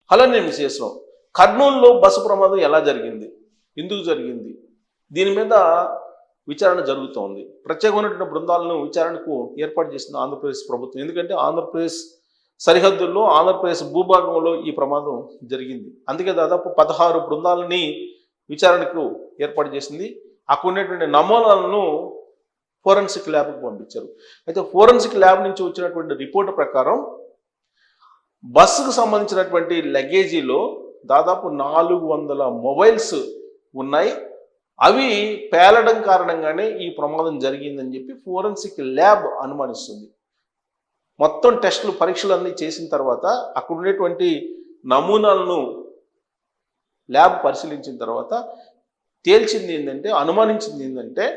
Hello నేను విశేషం. కర్నూలులో బస్సు ప్రమాదం ఎలా జరిగింది, ఎందుకు జరిగింది, దీని మీద విచారణ జరుగుతోంది. ప్రత్యేకమైనటువంటి బృందాలను విచారణకు ఏర్పాటు చేసిన ఆంధ్రప్రదేశ్ ప్రభుత్వం. ఎందుకంటే ఆంధ్రప్రదేశ్ సరిహద్దుల్లో, ఆంధ్రప్రదేశ్ భూభాగంలో ఈ ప్రమాదం జరిగింది. అందుకే దాదాపు 16 బృందాలని విచారణకు ఏర్పాటు చేసింది. అక్కడ ఉన్నటువంటి నమూనాలను ఫోరెన్సిక్ ల్యాబ్కు పంపించారు. అయితే ఫోరెన్సిక్ ల్యాబ్ నుంచి వచ్చినటువంటి రిపోర్ట్ ప్రకారం బస్సుకు సంబంధించినటువంటి లగేజీలో దాదాపు 400 మొబైల్స్ ఉన్నాయి. అవి పేలడం కారణంగానే ఈ ప్రమాదం జరిగిందని చెప్పి ఫోరెన్సిక్ ల్యాబ్ అనుమానిస్తుంది. మొత్తం టెస్టులు, పరీక్షలు అన్నీ చేసిన తర్వాత అక్కడ ఉండేటువంటి నమూనాలను ల్యాబ్ పరిశీలించిన తర్వాత తేల్చింది ఏంటంటే, అనుమానించింది ఏంటంటే,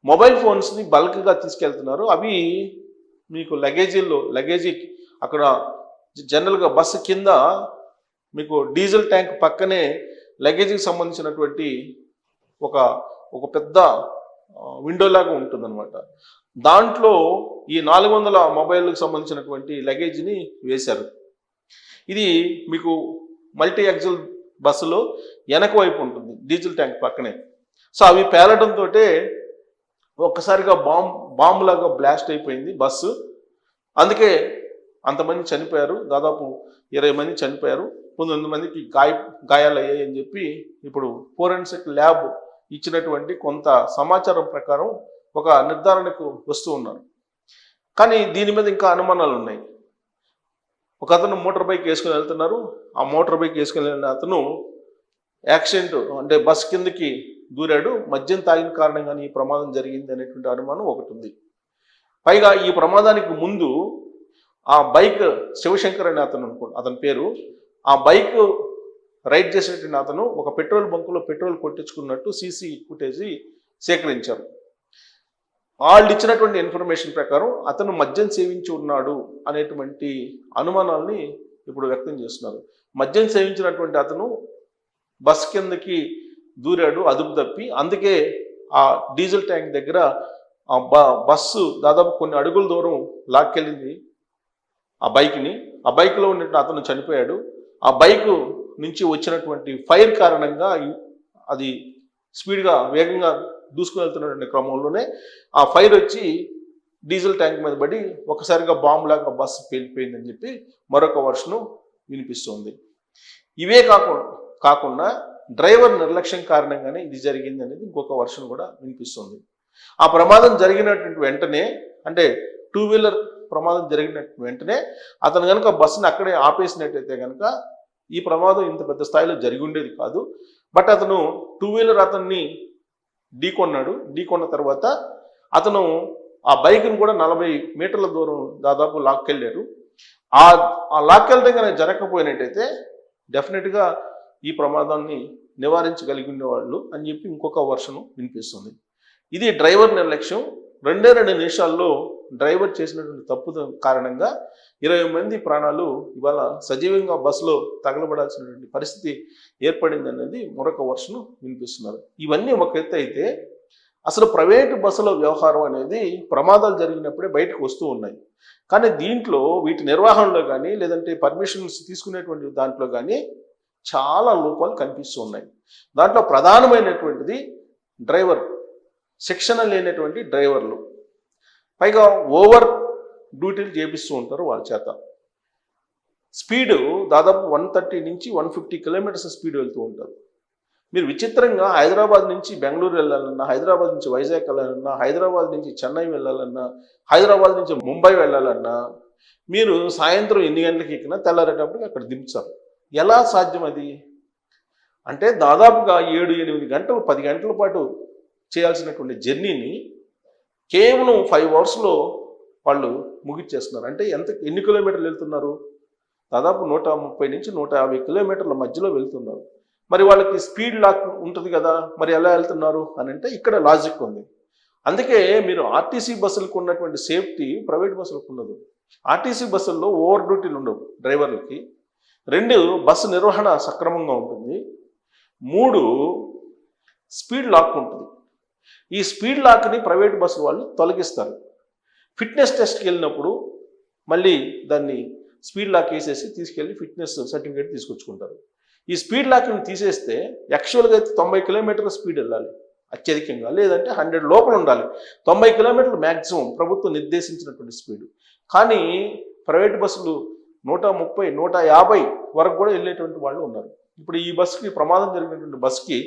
మొబైల్ ఫోన్స్ని బల్క్గా తీసుకెళ్తున్నారు. అవి మీకు లగేజీ అక్కడ జనరల్గా బస్సు కింద మీకు డీజిల్ ట్యాంక్ పక్కనే లగేజీకి సంబంధించినటువంటి ఒక పెద్ద విండో లాగా ఉంటుందన్నమాట. దాంట్లో ఈ 400 మొబైల్కి సంబంధించినటువంటి లగేజీని వేశారు. ఇది మీకు మల్టీ ఎక్సెల్ బస్సులో వెనక వైపు ఉంటుంది, డీజిల్ ట్యాంక్ పక్కనే. సో అవి పేలడంతో ఒక్కసారిగా బాంబులాగా బ్లాస్ట్ అయిపోయింది బస్సు. అందుకే అంతమంది చనిపోయారు. దాదాపు 20 మంది చనిపోయారు, 19 మందికి గాయాలు అయ్యాయి అని చెప్పి ఇప్పుడు ఫోరెన్సిక్ ల్యాబ్ ఇచ్చినటువంటి కొంత సమాచారం ప్రకారం ఒక నిర్ధారణకు వస్తూ ఉన్నారు. కానీ దీని మీద ఇంకా అనుమానాలు ఉన్నాయి. ఒక అతను మోటార్ బైక్ వేసుకుని వెళ్తున్నారు. ఆ మోటార్ బైక్ వేసుకుని వెళ్ళిన అతను యాక్సిడెంట్ అంటే బస్ కిందకి దూరాడు. మద్యం తాగిన కారణంగానే ఈ ప్రమాదం జరిగింది అనేటువంటి అనుమానం ఒకటి ఉంది. పైగా ఈ ప్రమాదానికి ముందు ఆ బైక్ శివశంకర్ అనే అతని పేరు, ఆ బైక్ రైడ్ చేసేటువంటి అతను ఒక పెట్రోల్ బంకులో పెట్రోల్ కొట్టించుకున్నట్టు సీసీ ఫుటేజ్ సేకరించారు. వాళ్ళు ఇచ్చినటువంటి ఇన్ఫర్మేషన్ ప్రకారం అతను మద్యం సేవించి ఉన్నాడు అనేటువంటి అనుమానాల్ని ఇప్పుడు వ్యక్తం చేస్తున్నారు. మద్యం సేవించినటువంటి అతను బస్ కిందకి దూరాడు అదుపు తప్పి. అందుకే ఆ డీజిల్ ట్యాంక్ దగ్గర బస్సు దాదాపు కొన్ని అడుగుల దూరం లాక్కెళ్ళింది ఆ బైక్ని. ఆ బైక్లో ఉన్నట్టు అతను చనిపోయాడు. ఆ బైక్ నుంచి వచ్చినటువంటి ఫైర్ కారణంగా అది స్పీడ్గా వేగంగా దూసుకుని వెళ్తున్నటువంటి క్రమంలోనే ఆ ఫైర్ వచ్చి డీజిల్ ట్యాంక్ మీద పడి ఒకసారిగా బాంబులాగా బస్సు పేలిపోయిందని చెప్పి మరొక వర్షను వినిపిస్తుంది. ఇవే కాకుండా డ్రైవర్ నిర్లక్ష్యం కారణంగానే ఇది జరిగింది అనేది ఇంకొక వర్షన్ కూడా వినిపిస్తుంది. ఆ ప్రమాదం జరిగినటువంటి వెంటనే, అంటే 2 వీలర్ ప్రమాదం జరిగిన వెంటనే అతను కనుక బస్సుని అక్కడే ఆపేసినట్టయితే కనుక ఈ ప్రమాదం ఇంత పెద్ద స్థాయిలో జరిగి ఉండేది కాదు. బట్ అతను 2 వీలర్ అతన్ని ఢీకొన్న తర్వాత అతను ఆ బైక్ని కూడా 40 మీటర్ల దూరం దాదాపు లాక్కెళ్ళారు. ఆ లాక్కెళ్ళడం కనుక జరగకపోయినట్టయితే డెఫినెట్గా ఈ ప్రమాదాన్ని నివారించగలిగి ఉండేవాళ్ళు అని చెప్పి ఇంకొక వర్షను వినిపిస్తుంది. ఇది డ్రైవర్ నిర్లక్ష్యం. 2 నిమిషాల్లో డ్రైవర్ చేసినటువంటి తప్పు కారణంగా 20 మంది ప్రాణాలు ఇవాళ సజీవంగా బస్సులో తగలబడాల్సినటువంటి పరిస్థితి ఏర్పడింది అనేది మరొక వర్షను వినిపిస్తున్నారు. ఇవన్నీ ఒక ఎత్తు అయితే, అసలు ప్రైవేటు బస్సుల వ్యవహారం అనేది ప్రమాదాలు జరిగినప్పుడే బయటకు వస్తూ ఉన్నాయి. కానీ దీంట్లో వీటి నిర్వహణలో కానీ లేదంటే పర్మిషన్స్ తీసుకునేటువంటి దాంట్లో కానీ చాలా లోపాలు కనిపిస్తూ ఉన్నాయి. దాంట్లో ప్రధానమైనటువంటిది శిక్షణ లేనటువంటి డ్రైవర్లు. పైగా ఓవర్ డ్యూటీలు చేపిస్తూ ఉంటారు వాళ్ళ చేత. స్పీడు దాదాపు 130 నుంచి 150 కిలోమీటర్స్ స్పీడ్ వెళ్తూ ఉంటారు. మీరు విచిత్రంగా హైదరాబాద్ నుంచి బెంగళూరు వెళ్ళాలన్నా, హైదరాబాద్ నుంచి వైజాగ్ వెళ్ళాలన్నా, హైదరాబాద్ నుంచి చెన్నై వెళ్ళాలన్నా, హైదరాబాద్ నుంచి ముంబై వెళ్ళాలన్నా మీరు సాయంత్రం 8 గంటలకు ఎక్కినా తెల్లారేటప్పటికి అక్కడ దింపుతారు. ఎలా సాధ్యం అది? అంటే దాదాపుగా 7-8 గంటలు, 10 గంటల పాటు చేయాల్సినటువంటి జర్నీని కేవలం 5 అవర్స్లో వాళ్ళు ముగిచ్చేస్తున్నారు. అంటే ఎన్ని కిలోమీటర్లు వెళ్తున్నారు? దాదాపు 130 నుంచి 150 కిలోమీటర్ల మధ్యలో వెళ్తున్నారు. మరి వాళ్ళకి స్పీడ్ లాక్ ఉంటుంది కదా, మరి ఎలా వెళ్తున్నారు అని అంటే ఇక్కడ లాజిక్ ఉంది. అందుకే మీరు ఆర్టీసీ బస్సులకు ఉన్నటువంటి సేఫ్టీ ప్రైవేట్ బస్సులకు ఉండదు. ఆర్టీసీ బస్సుల్లో ఓవర్ డ్యూటీలు ఉండవు డ్రైవర్లకి. 2 బస్సు నిర్వహణ సక్రమంగా ఉంటుంది. 3 స్పీడ్ లాక్ ఉంటుంది. ఈ స్పీడ్ లాక్ని ప్రైవేట్ బస్సు వాళ్ళు తొలగిస్తారు. ఫిట్నెస్ టెస్ట్కి వెళ్ళినప్పుడు మళ్ళీ దాన్ని స్పీడ్ లాక్ వేసేసి తీసుకెళ్ళి ఫిట్నెస్ సర్టిఫికేట్ తీసుకొచ్చుకుంటారు. ఈ స్పీడ్ లాక్ని తీసేస్తే యాక్చువల్గా అయితే 90 కిలోమీటర్ల స్పీడ్ వెళ్ళాలి అత్యధికంగా, లేదంటే 100 లోపల ఉండాలి. 90 కిలోమీటర్లు మ్యాక్సిమం ప్రభుత్వం నిర్దేశించినటువంటి స్పీడ్. కానీ ప్రైవేట్ బస్సులు 130, 150 వరకు కూడా వెళ్ళేటువంటి వాళ్ళు ఉన్నారు. ఇప్పుడు ఈ బస్సుకి ప్రమాదం జరిగినటువంటి బస్సుకి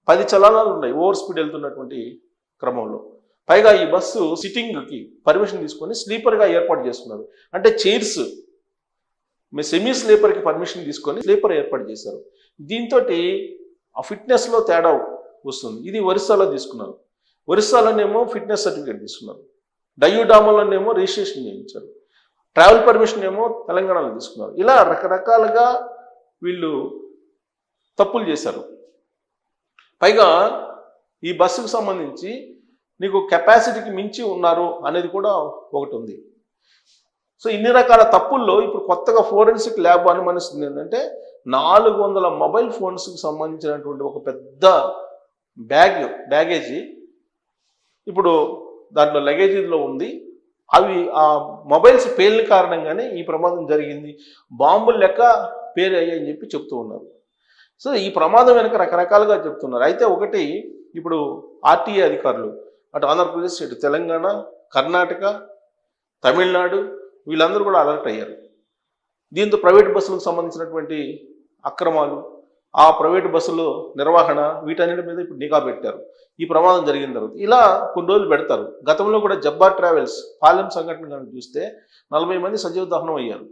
10 చలానాలు ఉన్నాయి ఓవర్ స్పీడ్ వెళ్తున్నటువంటి క్రమంలో. పైగా ఈ బస్సు సిట్టింగ్కి పర్మిషన్ తీసుకొని స్లీపర్గా ఏర్పాటు చేసుకున్నారు. అంటే చైర్స్ సెమీ స్లీపర్కి పర్మిషన్ తీసుకొని స్లీపర్ ఏర్పాటు చేశారు. దీంతో ఆ ఫిట్నెస్లో తేడా వస్తుంది. ఇది ఒరిస్సాలో తీసుకున్నారు. ఒరిస్సాలోనేమో ఫిట్నెస్ సర్టిఫికేట్ తీసుకున్నారు. డయూడామోలోనేమో రిజిస్ట్రేషన్ చేయించారు. ట్రావెల్ పర్మిషన్ ఏమో తెలంగాణలో తీసుకున్నారు. ఇలా రకరకాలుగా వీళ్ళు తప్పులు చేశారు. పైగా ఈ బస్సుకు సంబంధించి నీకు కెపాసిటీకి మించి ఉన్నారు అనేది కూడా ఒకటి ఉంది. సో ఇన్ని రకాల తప్పుల్లో ఇప్పుడు కొత్తగా ఫోరెన్సిక్ ల్యాబ్ అనుమానిస్తుంది ఏంటంటే 400 మొబైల్ ఫోన్స్కి సంబంధించినటువంటి ఒక పెద్ద బ్యాగేజీ ఇప్పుడు దాంట్లో లగేజీలో ఉంది. అవి ఆ మొబైల్స్ పేలిన కారణంగానే ఈ ప్రమాదం జరిగింది, బాంబులు లెక్క పేరు అయ్యాయని చెప్పి చెప్తూ ఉన్నారు. సో ఈ ప్రమాదం వెనక రకరకాలుగా చెప్తున్నారు. అయితే ఒకటి, ఇప్పుడు ఆర్టీఏ అధికారులు అటు ఆంధ్రప్రదేశ్, ఇటు తెలంగాణ, కర్ణాటక, తమిళనాడు వీళ్ళందరూ కూడా అలర్ట్ అయ్యారు. దీంతో ప్రైవేట్ బస్సులకు సంబంధించినటువంటి అక్రమాలు, ఆ ప్రైవేట్ బస్సులు నిర్వహణ, వీటన్నిటి మీద ఇప్పుడు నిఘా పెట్టారు. ఈ ప్రమాదం జరిగిన తర్వాత ఇలా కొన్ని రోజులు పెడతారు. గతంలో కూడా జబ్బార్ ట్రావెల్స్ పాలెం సంఘటన కనుక చూస్తే 40 మంది సజీవ దహనం అయ్యారు.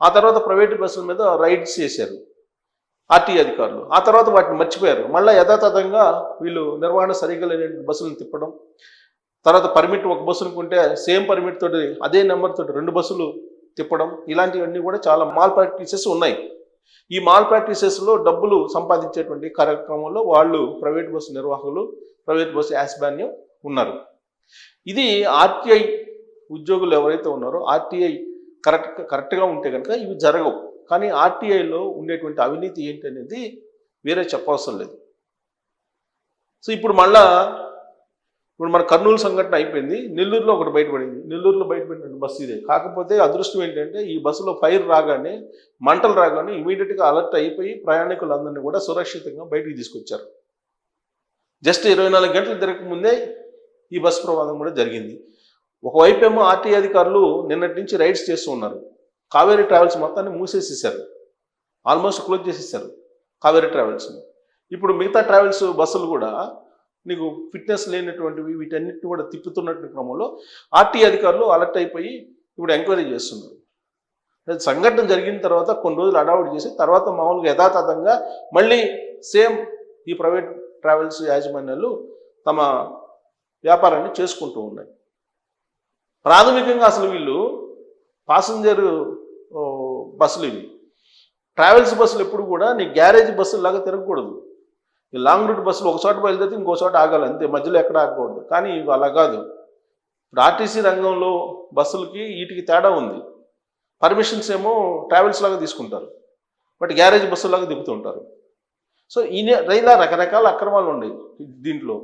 ఆ తర్వాత ప్రైవేట్ బస్సుల మీద రైడ్స్ చేశారు ఆర్టీఏ అధికారులు. ఆ తర్వాత వాటిని మర్చిపోయారు. మళ్ళీ యథాతథంగా వీళ్ళు నిర్వహణ సరిగ్గా లేని బస్సులను తిప్పడం, తర్వాత పర్మిట్ ఒక బస్సును కొంటే సేమ్ పర్మిట్ తోటి అదే నెంబర్ తోటి 2 బస్సులు తిప్పడం, ఇలాంటివన్నీ కూడా చాలా మాల్ ప్రాక్టీసెస్ ఉన్నాయి. ఈ మాల్ ప్రాక్టీసెస్లో డబ్బులు సంపాదించేటువంటి కార్యక్రమంలో వాళ్ళు ప్రైవేట్ బస్సు నిర్వాహకులు, ప్రైవేట్ బస్సు యాజమాన్యం ఉన్నారు. ఇది ఆర్టీఐ ఉద్యోగులు ఎవరైతే ఉన్నారో ఆర్టీఐ కరెక్ట్గా ఉంటే కనుక ఇవి జరగవు. కానీ ఆర్టీఐలో ఉండేటువంటి అవినీతి ఏంటి అనేది వేరే చెప్పవసరం లేదు. సో ఇప్పుడు మన కర్నూలు సంఘటన అయిపోయింది, నెల్లూరులో ఒకటి బయటపడింది. నెల్లూరులో బయటపడిన బస్సు ఇదే. కాకపోతే అదృష్టం ఏంటంటే ఈ బస్సులో ఫైర్ రాగానే, మంటలు రాగానే ఇమీడియట్గా అలర్ట్ అయిపోయి ప్రయాణికులందరినీ కూడా సురక్షితంగా బయటికి తీసుకొచ్చారు. జస్ట్ 24 గంటలు తిరగకముందే ఈ బస్సు ప్రమాదం కూడా జరిగింది. ఒకవైపు ఏమో ఆర్టీఏ అధికారులు నిన్నటి నుంచి రైడ్స్ చేస్తూ ఉన్నారు. కావేరీ ట్రావెల్స్ మొత్తాన్ని మూసేసేసారు, ఆల్మోస్ట్ క్లోజ్ చేసేసారు కావేరీ ట్రావెల్స్ని. ఇప్పుడు మిగతా ట్రావెల్స్ బస్సులు కూడా నీకు ఫిట్నెస్ లేనటువంటివి వీటన్నిటిని కూడా తిప్పుతున్నటువంటి క్రమంలో ఆర్టీఏ అధికారులు అలర్ట్ అయిపోయి ఇప్పుడు ఎంక్వైరీ చేస్తున్నారు. సంఘటన జరిగిన తర్వాత కొన్ని రోజులు అడావుట్ చేసి తర్వాత మామూలుగా యథాతథంగా మళ్ళీ సేమ్ ఈ ప్రైవేట్ ట్రావెల్స్ యాజమాన్యాలు తమ వ్యాపారాన్ని చేసుకుంటూ ఉన్నాయి. ప్రాథమికంగా అసలు వీళ్ళు పాసింజర్ బస్సులు, ఇవి ట్రావెల్స్ బస్సులు ఎప్పుడు కూడా నీ గ్యారేజ్ బస్సులాగా తిరగకూడదు. ఈ లాంగ్ రూట్ బస్సులు ఒక చోట బయలుదేరితే ఇంకో చోట ఆగాలి అంతే, మధ్యలో ఎక్కడ ఆగకూడదు. కానీ ఇవి అలా కాదు. ఇప్పుడు ఆర్టీసీ రంగంలో బస్సులకి వీటికి తేడా ఉంది. పర్మిషన్స్ ఏమో ట్రావెల్స్ లాగా తీసుకుంటారు, బట్ గ్యారేజ్ బస్సులాగా దిగుతుంటారు. సో ఇలా రకరకాల అక్రమాలు ఉన్నాయి దీంట్లో.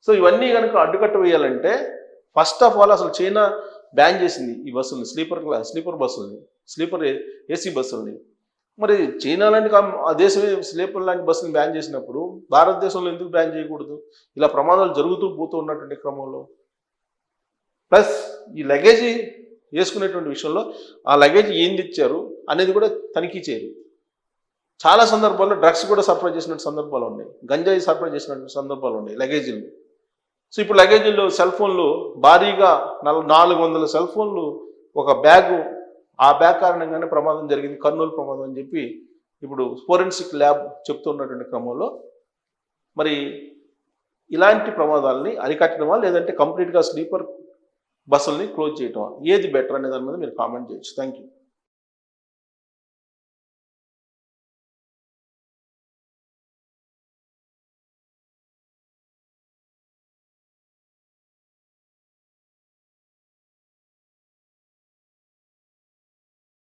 సో ఇవన్నీ కనుక అడ్డుకట్ట వేయాలంటే ఫస్ట్ ఆఫ్ ఆల్ అసలు చైనా బ్యాన్ చేసింది ఈ బస్సుల్ని, స్లీపర్ బస్సుల్ని, స్లీపర్ ఏసీ బస్సుల్ని. మరి చైనా లాంటి ఆ దేశమే స్లీపర్ లాంటి బస్సుని బ్యాన్ చేసినప్పుడు భారతదేశంలో ఎందుకు బ్యాన్ చేయకూడదు? ఇలా ప్రమాదాలు జరుగుతూ పోతూ ఉన్నటువంటి క్రమంలో ప్లస్ ఈ లగేజీ వేసుకునేటువంటి విషయంలో ఆ లగేజ్ ఏంది ఇచ్చారు అనేది కూడా తనిఖీ చేయరు. చాలా సందర్భాల్లో డ్రగ్స్ కూడా సరఫరా చేసినట్టు సందర్భాలు ఉన్నాయి, గంజాయి సరఫరా చేసినటువంటి సందర్భాలు ఉన్నాయి లగేజీలు. సో ఇప్పుడు లగేజీల్లో సెల్ ఫోన్లు భారీగా 400 సెల్ ఫోన్లు ఒక బ్యాగు, ఆ బ్యాగ్ కారణంగానే ప్రమాదం జరిగింది, కర్నూలు ప్రమాదం అని చెప్పి ఇప్పుడు ఫోరెన్సిక్ ల్యాబ్ చెప్తున్నటువంటి క్రమంలో మరి ఇలాంటి ప్రమాదాలని అరికట్టడమా లేదంటే కంప్లీట్గా స్లీపర్ బస్సుల్ని క్లోజ్ చేయటమా, ఏది బెటర్ అనే దాని మీద మీరు కామెంట్ చేయొచ్చు. Thank you.